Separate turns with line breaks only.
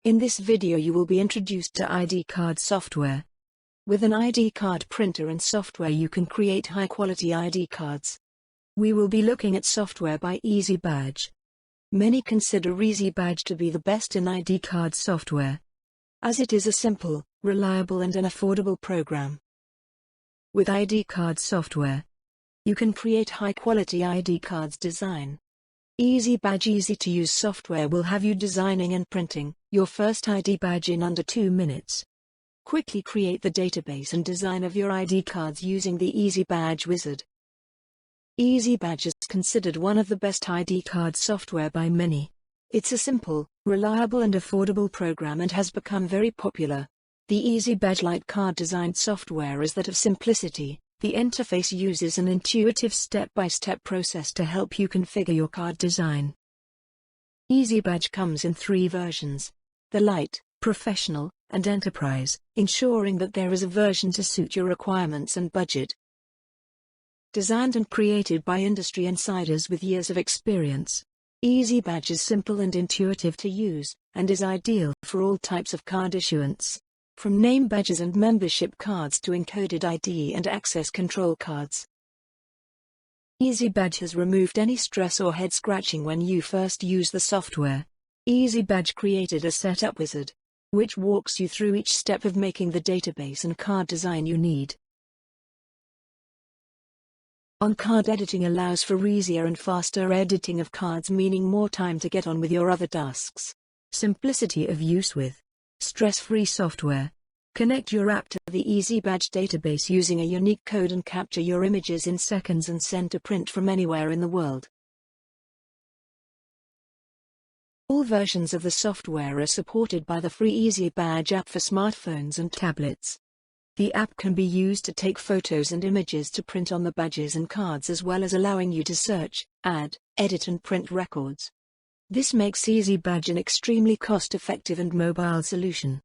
In this video you will be introduced to ID card software. With an ID card printer and software you can create high-quality ID cards. We will be looking at software by Easybadge. Many consider Easybadge to be the best in ID card software, as it is a simple, reliable and an affordable program. With ID card software, you can create high-quality ID cards design. Easybadge easy-to-use software will have you designing and printing your first ID badge in under 2 minutes. Quickly create the database and design of your ID cards using the Easybadge wizard. Easybadge is considered one of the best ID card software by many. It's a simple, reliable and affordable program and has become very popular. The Easybadge Lite card design software is that of simplicity. The interface uses an intuitive step-by-step process to help you configure your card design. Easybadge comes in 3 versions: the Lite, Professional, and Enterprise, ensuring that there is a version to suit your requirements and budget. Designed and created by industry insiders with years of experience, Easybadge is simple and intuitive to use, and is ideal for all types of card issuance. From name badges and membership cards to encoded ID and access control cards. Easybadge has removed any stress or head scratching when you first use the software. Easybadge created a setup wizard, which walks you through each step of making the database and card design you need. On-card editing allows for easier and faster editing of cards, meaning more time to get on with your other tasks. Simplicity of use with stress-free software. Connect your app to the Easybadge database using a unique code and capture your images in seconds and send to print from anywhere in the world. All versions of the software are supported by the free Easybadge app for smartphones and tablets. The app can be used to take photos and images to print on the badges and cards, as well as allowing you to search, add, edit and print records. This makes Easybadge an extremely cost-effective and mobile solution.